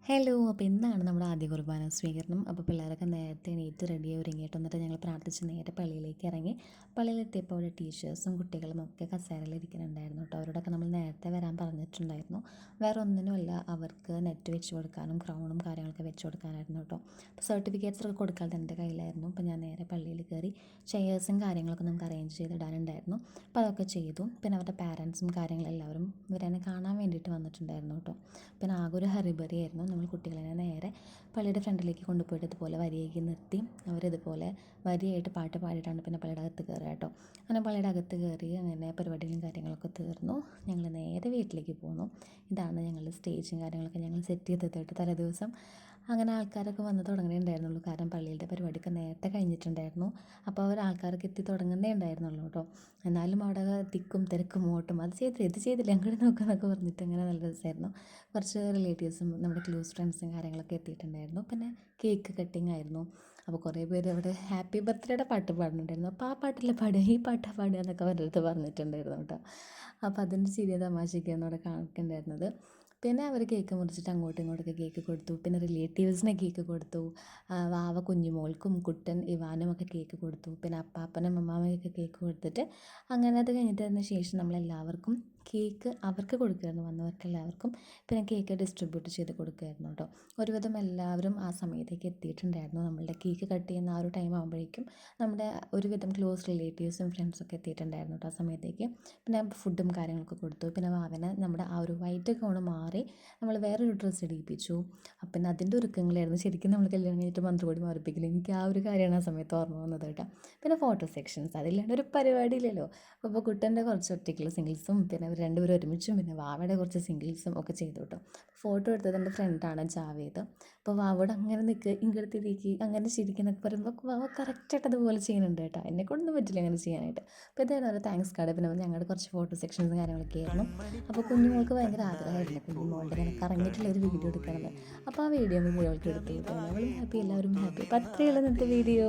Hello. അപ്പോൾ ഇന്നാണ് നമ്മുടെ ആദ്യ കുർബാന സ്വീകരണം. അപ്പോൾ പിള്ളേരൊക്കെ നേരത്തെ എണീറ്റ് റെഡിയായി ഒരുങ്ങിയിട്ട് വന്നിട്ട് ഞങ്ങൾ പ്രാർത്ഥിച്ച് നേരെ പള്ളിയിലേക്ക് ഇറങ്ങി. പള്ളിയിലെത്തിയപ്പോൾ അവിടെ ടീച്ചേഴ്സും കുട്ടികളും ഒക്കെ കസേരയിൽ ഇരിക്കുന്നുണ്ടായിരുന്നു കേട്ടോ. അവരോടൊക്കെ നമ്മൾ നേരത്തെ വരാൻ പറഞ്ഞിട്ടുണ്ടായിരുന്നു. വേറെ ഒന്നിനുമല്ല, അവർക്ക് നെറ്റ് വെച്ച് കൊടുക്കാനും ക്രൗണും കാര്യങ്ങളൊക്കെ വെച്ച് കൊടുക്കാനായിരുന്നു കേട്ടോ. അപ്പോൾ സർട്ടിഫിക്കറ്റ്സ് ഒക്കെ കൊടുക്കാതെ എൻ്റെ കയ്യിലായിരുന്നു. അപ്പോൾ ഞാൻ നേരെ പള്ളിയിൽ കയറി ചെയേഴ്സും കാര്യങ്ങളൊക്കെ നമുക്ക് അറേഞ്ച് ചെയ്തിടാനുണ്ടായിരുന്നു. അപ്പോൾ അതൊക്കെ ചെയ്തു. പിന്നെ അവരുടെ പാരൻസും കാര്യങ്ങളെല്ലാവരും ഇവരെന്നെ കാണാൻ വേണ്ടിയിട്ട് വന്നിട്ടുണ്ടായിരുന്നു കേട്ടോ. പിന്നെ ആകെ ഒരു ഹറിബറി ആയിരുന്നു. നമ്മൾ കുട്ടികളെ നേരെ പള്ളിയുടെ ഫ്രണ്ടിലേക്ക് കൊണ്ടുപോയിട്ട് ഇതുപോലെ വരിയേക്ക് നിർത്തി അവരിതുപോലെ വരിയായിട്ട് പാട്ട് പാടിയിട്ടാണ് പിന്നെ പള്ളിയുടെ അകത്ത് കയറുക കേട്ടോ. അങ്ങനെ പള്ളിയുടെ അകത്ത് കയറി അങ്ങനെ പരിപാടികളും കാര്യങ്ങളൊക്കെ തീർന്നു. ഞങ്ങൾ നേരെ വീട്ടിലേക്ക് പോന്നു. ഇതാണ് ഞങ്ങളുടെ സ്റ്റേജും കാര്യങ്ങളൊക്കെ ഞങ്ങൾ സെറ്റ് ചെയ്തിട്ട് തലേദിവസം. അങ്ങനെ ആൾക്കാരൊക്കെ വന്ന് തുടങ്ങണേ ഉണ്ടായിരുന്നുള്ളൂ. കാരണം പള്ളിയിലെ പരിപാടിയൊക്കെ നേരത്തെ കഴിഞ്ഞിട്ടുണ്ടായിരുന്നു. അപ്പോൾ ആൾക്കാരൊക്കെ എത്തി തുടങ്ങുന്നേ ഉണ്ടായിരുന്നുള്ളൂ കേട്ടോ. എന്നാലും അവിടെ തിക്കും തിരക്കും ഓട്ടും അത് ചെയ്തില്ല ഇത് ചെയ്തില്ല അങ്ങോട്ട് നോക്കാന്നൊക്കെ പറഞ്ഞിട്ട് അങ്ങനെ നല്ല രസമായിരുന്നു. കുറച്ച് റിലേറ്റീവ്സും നമ്മുടെ ക്ലോസ് ഫ്രണ്ട്സും കാര്യങ്ങളൊക്കെ എത്തിയിട്ടുണ്ടായിരുന്നു. പിന്നെ കേക്ക് കട്ടിങ് ആയിരുന്നു. അപ്പോൾ കുറേ പേര് അവിടെ ഹാപ്പി ബർത്ത്ഡേയുടെ പാട്ട് പാടുന്നുണ്ടായിരുന്നു. അപ്പോൾ ആ പാട്ടല്ല പാടുക, ഈ പാട്ടാണ് പാടുക എന്നൊക്കെ അവരുടെ അടുത്ത് പറഞ്ഞിട്ടുണ്ടായിരുന്നു കേട്ടോ. അപ്പോൾ അതിൻ്റെ ചെറിയ തമാശയൊക്കെയാണ് അവിടെ കാണിക്കുന്നുണ്ടായിരുന്നത്. പിന്നെ അവർ കേക്ക് മുറിച്ചിട്ട് അങ്ങോട്ടും ഇങ്ങോട്ടൊക്കെ കേക്ക് കൊടുത്തു. പിന്നെ റിലേറ്റീവ്സിനെ കേക്ക് കൊടുത്തു. വാവ കുഞ്ഞുമോൾക്കും കുട്ടൻ ഇവാനും ഒക്കെ കേക്ക് കൊടുത്തു. പിന്നെ അപ്പാപ്പനും അമ്മാമ്മയൊക്കെ കേക്ക് കൊടുത്തിട്ട് അങ്ങനെ അത് കഴിഞ്ഞിട്ടതിന് ശേഷം നമ്മളെല്ലാവർക്കും കേക്ക് അവർക്ക് കൊടുക്കുമായിരുന്നു, വന്നവർക്കെല്ലാവർക്കും. പിന്നെ കേക്ക് ഡിസ്ട്രിബ്യൂട്ട് ചെയ്ത് കൊടുക്കുമായിരുന്നു കേട്ടോ. ഒരുവിധം എല്ലാവരും ആ സമയത്തേക്ക് എത്തിയിട്ടുണ്ടായിരുന്നു. നമ്മളുടെ കേക്ക് കട്ട് ചെയ്യുന്ന ആ ഒരു ടൈം ആകുമ്പോഴേക്കും നമ്മുടെ ഒരുവിധം ക്ലോസ് റിലേറ്റീവ്സും ഫ്രണ്ട്സൊക്കെ എത്തിയിട്ടുണ്ടായിരുന്നു കേട്ടോ ആ സമയത്തേക്ക്. പിന്നെ ഫുഡും കാര്യങ്ങളൊക്കെ കൊടുത്തു. പിന്നെ വാവനെ നമ്മുടെ ആ ഒരു വൈറ്റ് ഗൗണ് മാറി നമ്മൾ വേറൊരു ഡ്രസ്സ് ഇടിയിപ്പിച്ചു. അപ്പം പിന്നെ അതിൻ്റെ ഒരുക്കങ്ങളായിരുന്നു. ശരിക്കും നമ്മൾ കല്യാണം കഴിഞ്ഞിട്ട് മന്ത്രകോടി മാറിപ്പിക്കില്ല. എനിക്ക് ആ ഒരു കാര്യമാണ് ആ സമയത്ത് ഓർമ്മ വന്നത് കേട്ടോ. പിന്നെ ഫോട്ടോ സെക്ഷൻസ് അതില്ലാണ്ട് ഒരു പരിപാടിയില്ലല്ലോ. അപ്പോൾ കുട്ടൻ്റെ കുറച്ച് ഒറ്റയ്ക്കുള്ള സിംഗിൾസും പിന്നെ അവർ രണ്ടുപേരും ഒരുമിച്ചും പിന്നെ വാവയുടെ കുറച്ച് സിംഗിൾസും ഒക്കെ ചെയ്തു കേട്ടോ. ഫോട്ടോ എടുത്തത് എൻ്റെ ഫ്രണ്ടാണ് ജാവേദ്. അപ്പോൾ വാവയോട് അങ്ങനെ നിൽക്കുക ഇങ്ങോട്ട് തിരിക്കുക അങ്ങനെ ചിരിക്കുന്നൊക്കെ പറയുമ്പോൾ വാവ കറക്റ്റായിട്ട് അതുപോലെ ചെയ്യുന്നുണ്ട് കേട്ടോ. എന്നെക്കൊണ്ടൊന്നും പറ്റില്ല അങ്ങനെ ചെയ്യാനായിട്ട്. അപ്പോൾ ഇതായിരുന്നു ഒരു താങ്ക്സ് കാർഡ്. പിന്നെ ഞങ്ങളുടെ കുറച്ച് ഫോട്ടോ സെക്ഷൻസും കാര്യങ്ങളൊക്കെ ആയിരുന്നു. അപ്പോൾ കുഞ്ഞുമോൾക്ക് ഭയങ്കര ആഗ്രഹമായിരുന്നു കുഞ്ഞുമോളുടെ ഇങ്ങനെ കറങ്ങിയിട്ടുള്ള ഒരു വീഡിയോ എടുക്കണമെന്ന്. അപ്പോൾ ആ വീഡിയോ മുഴുവൾക്ക് എടുത്തു കിട്ടും. അവളും ഹാപ്പി, എല്ലാവരും ഹാപ്പി. അപ്പോൾ അത്രയുള്ള ഇന്നത്തെ വീഡിയോ.